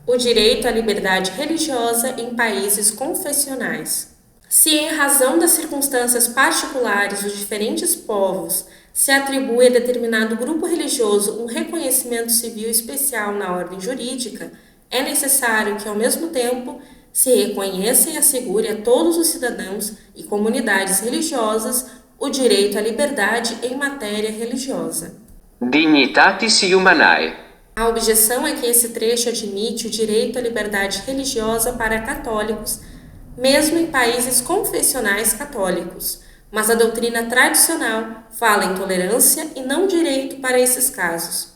o direito à liberdade religiosa em países confessionais. Se, em razão das circunstâncias particulares dos diferentes povos, se atribui a determinado grupo religioso um reconhecimento civil especial na ordem jurídica, é necessário que, ao mesmo tempo, se reconheça e assegure a todos os cidadãos e comunidades religiosas o direito à liberdade em matéria religiosa. Dignitatis Humanae. A objeção é que esse trecho admite o direito à liberdade religiosa para católicos, mesmo em países confessionais católicos, mas a doutrina tradicional fala em tolerância e não direito para esses casos.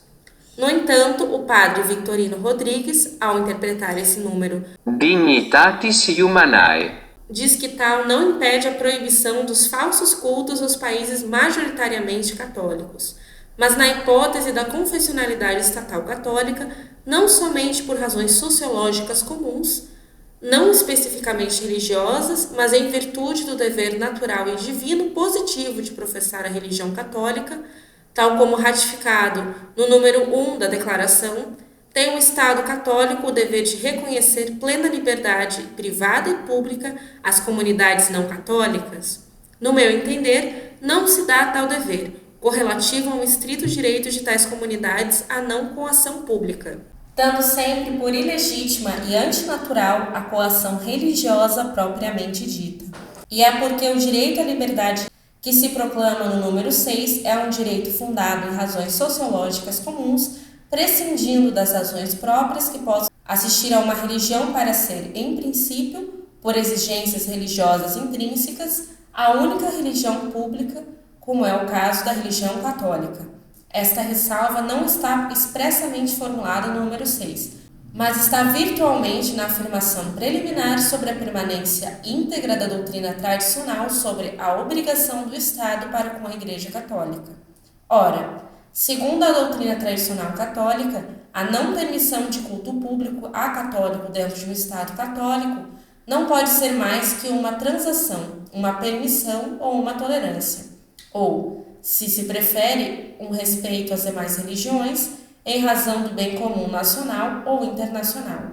No entanto, o padre Victorino Rodrigues, ao interpretar esse número Dignitatis Humanae, diz que tal não impede a proibição dos falsos cultos nos países majoritariamente católicos, mas na hipótese da confessionalidade estatal católica, não somente por razões sociológicas comuns, não especificamente religiosas, mas em virtude do dever natural e divino positivo de professar a religião católica, tal como ratificado no número 1 da Declaração, tem o Estado católico o dever de reconhecer plena liberdade privada e pública às comunidades não católicas? No meu entender, não se dá tal dever, correlativo a um estrito direito de tais comunidades à não coação pública, dando sempre por ilegítima e antinatural a coação religiosa propriamente dita. E é porque o direito à liberdade que se proclama no número 6 é um direito fundado em razões sociológicas comuns, prescindindo das razões próprias que possam assistir a uma religião para ser, em princípio, por exigências religiosas intrínsecas, a única religião pública, como é o caso da religião católica. Esta ressalva não está expressamente formulada no número 6, mas está virtualmente na afirmação preliminar sobre a permanência íntegra da doutrina tradicional sobre a obrigação do Estado para com a Igreja Católica. Ora, segundo a doutrina tradicional católica, a não permissão de culto público a católico dentro de um Estado católico não pode ser mais que uma transação, uma permissão ou uma tolerância, ou, se prefere, um respeito às demais religiões, em razão do bem comum nacional ou internacional.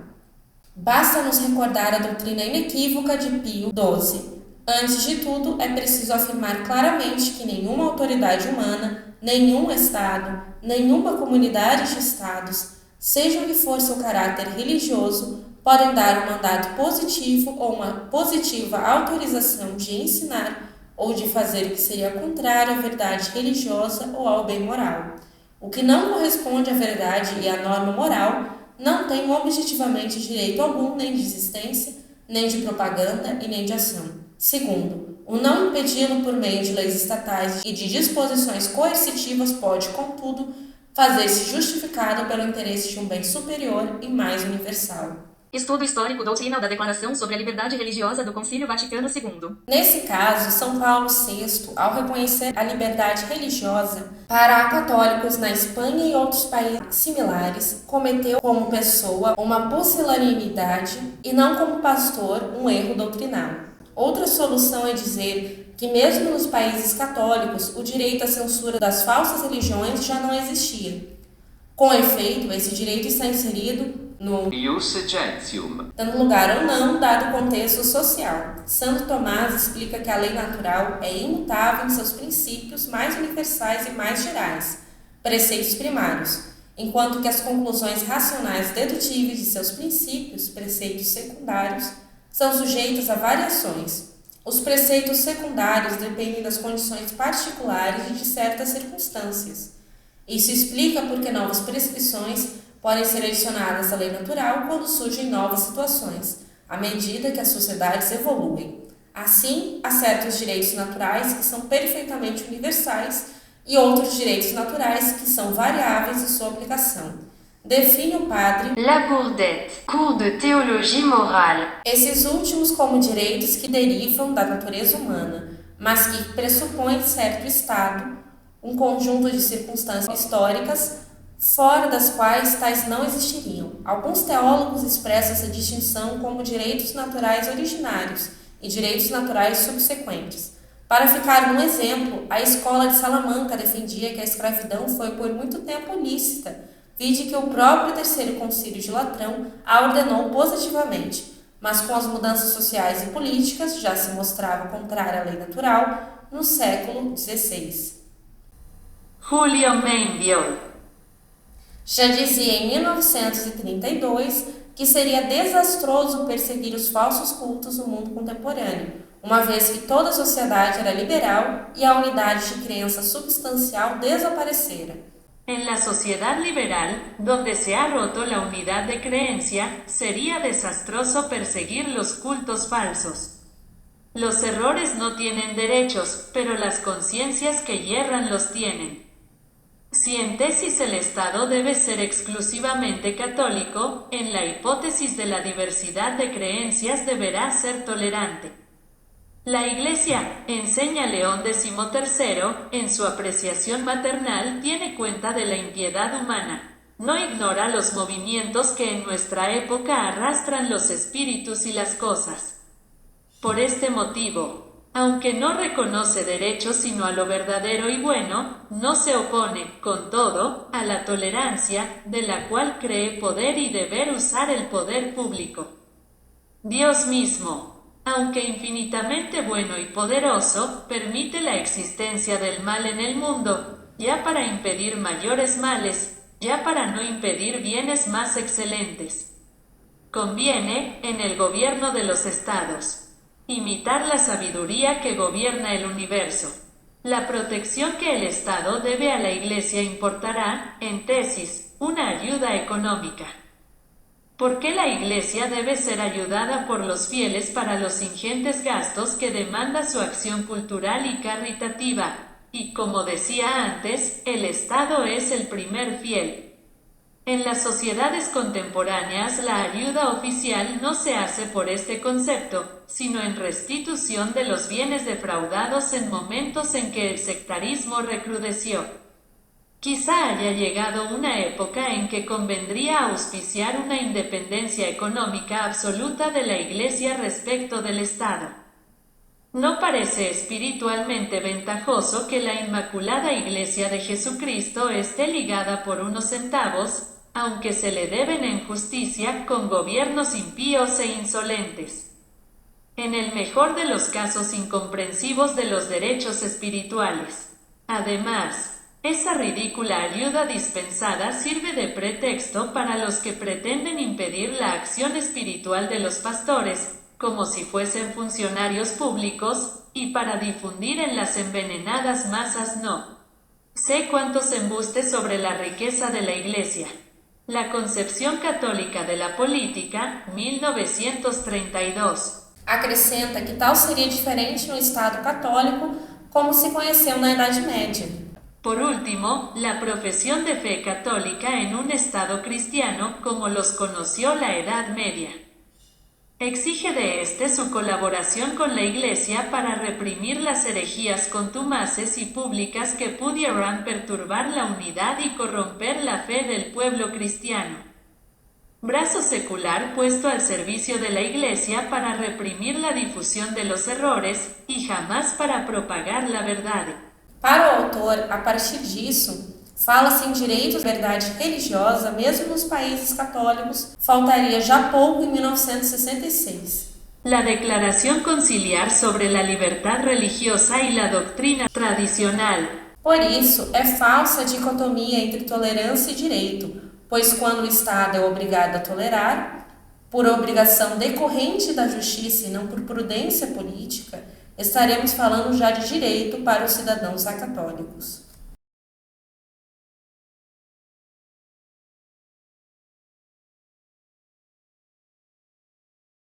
Basta nos recordar a doutrina inequívoca de Pio XII. Antes de tudo, é preciso afirmar claramente que nenhuma autoridade humana, nenhum Estado, nenhuma comunidade de Estados, seja o que for seu caráter religioso, podem dar um mandato positivo ou uma positiva autorização de ensinar ou de fazer o que seria contrário à verdade religiosa ou ao bem moral. O que não corresponde à verdade e à norma moral não tem objetivamente direito algum nem de existência, nem de propaganda e nem de ação. Segundo, o não impedi-lo por meio de leis estatais e de disposições coercitivas pode, contudo, fazer-se justificado pelo interesse de um bem superior e mais universal. Estudo histórico doutrinal da Declaração sobre a Liberdade Religiosa do Concílio Vaticano II. Nesse caso, São Paulo VI, ao reconhecer a liberdade religiosa para católicos na Espanha e outros países similares, cometeu como pessoa uma pusilanimidade e não como pastor um erro doutrinal. Outra solução é dizer que mesmo nos países católicos o direito à censura das falsas religiões já não existia. Com efeito, esse direito está inserido no Ius Gentium, dando lugar ou não, dado o contexto social. Santo Tomás explica que a lei natural é imutável em seus princípios mais universais e mais gerais, preceitos primários, enquanto que as conclusões racionais dedutíveis de seus princípios, preceitos secundários, são sujeitas a variações. Os preceitos secundários dependem das condições particulares e de certas circunstâncias. Isso explica por que novas prescrições podem ser adicionadas à lei natural quando surgem novas situações, à medida que as sociedades evoluem. Assim, há certos direitos naturais que são perfeitamente universais e outros direitos naturais que são variáveis em sua aplicação. Define o padre Labourdette, Cours de Théologie Morale. Esses últimos como direitos que derivam da natureza humana, mas que pressupõem certo estado, um conjunto de circunstâncias históricas fora das quais tais não existiriam. Alguns teólogos expressam essa distinção como direitos naturais originários e direitos naturais subsequentes. Para ficar num exemplo, a escola de Salamanca defendia que a escravidão foi por muito tempo lícita, vide que o próprio Terceiro Concílio de Latrão a ordenou positivamente, mas com as mudanças sociais e políticas já se mostrava contrária à lei natural no século XVI. Julio Mainviol. Já dizia em 1932 que seria desastroso perseguir os falsos cultos no mundo contemporâneo, uma vez que toda a sociedade era liberal e a unidade de crença substancial desaparecera. En la sociedad liberal, donde se ha roto la unidad de creencia, sería desastroso perseguir los cultos falsos. Los errores no tienen derechos, pero las conciencias que yerran los tienen. Si en tesis el Estado debe ser exclusivamente católico, en la hipótesis de la diversidad de creencias deberá ser tolerante. La Iglesia, enseña León XIII, en su apreciación maternal tiene cuenta de la impiedad humana. No ignora los movimientos que en nuestra época arrastran los espíritus y las cosas. Por este motivo, aunque no reconoce derechos sino a lo verdadero y bueno, no se opone, con todo, a la tolerancia, de la cual cree poder y deber usar el poder público. Dios mismo, aunque infinitamente bueno y poderoso, permite la existencia del mal en el mundo, ya para impedir mayores males, ya para no impedir bienes más excelentes. Conviene, en el gobierno de los estados, imitar la sabiduría que gobierna el universo. La protección que el Estado debe a la Iglesia importará, en tesis, una ayuda económica. ¿Por qué la Iglesia debe ser ayudada por los fieles para los ingentes gastos que demanda su acción cultural y caritativa? Y como decía antes, el Estado es el primer fiel. En las sociedades contemporáneas la ayuda oficial no se hace por este concepto, sino en restitución de los bienes defraudados en momentos en que el sectarismo recrudeció. Quizá haya llegado una época en que convendría auspiciar una independencia económica absoluta de la Iglesia respecto del Estado. ¿No parece espiritualmente ventajoso que la Inmaculada Iglesia de Jesucristo esté ligada por unos centavos, aunque se le deben en justicia, con gobiernos impíos e insolentes? En el mejor de los casos incomprensivos de los derechos espirituales. Además, esa ridícula ayuda dispensada sirve de pretexto para los que pretenden impedir la acción espiritual de los pastores, como si fuesen funcionarios públicos, y para difundir en las envenenadas masas no sé cuántos embustes sobre la riqueza de la Iglesia. La concepción católica de la política, 1932. Acrescenta que tal seria diferente no Estado católico como se conheceu na Idade Média. Por último, la profesión de fe católica en un Estado cristiano como los conoció la Edad Media. Exige de éste su colaboración con la Iglesia para reprimir las herejías contumaces y públicas que pudieran perturbar la unidad y corromper la fe del pueblo cristiano. Brazo secular puesto al servicio de la Iglesia para reprimir la difusión de los errores y jamás para propagar la verdad. Para o autor, a partir disso, fala-se em direito à liberdade religiosa, mesmo nos países católicos, faltaria já pouco em 1966. La Declaración Conciliar sobre la Libertad Religiosa y la Doctrina Tradicional. Por isso, é falsa a dicotomia entre tolerância e direito, pois quando o Estado é obrigado a tolerar, por obrigação decorrente da justiça e não por prudência política, estaremos falando já de direito para os cidadãos acatólicos.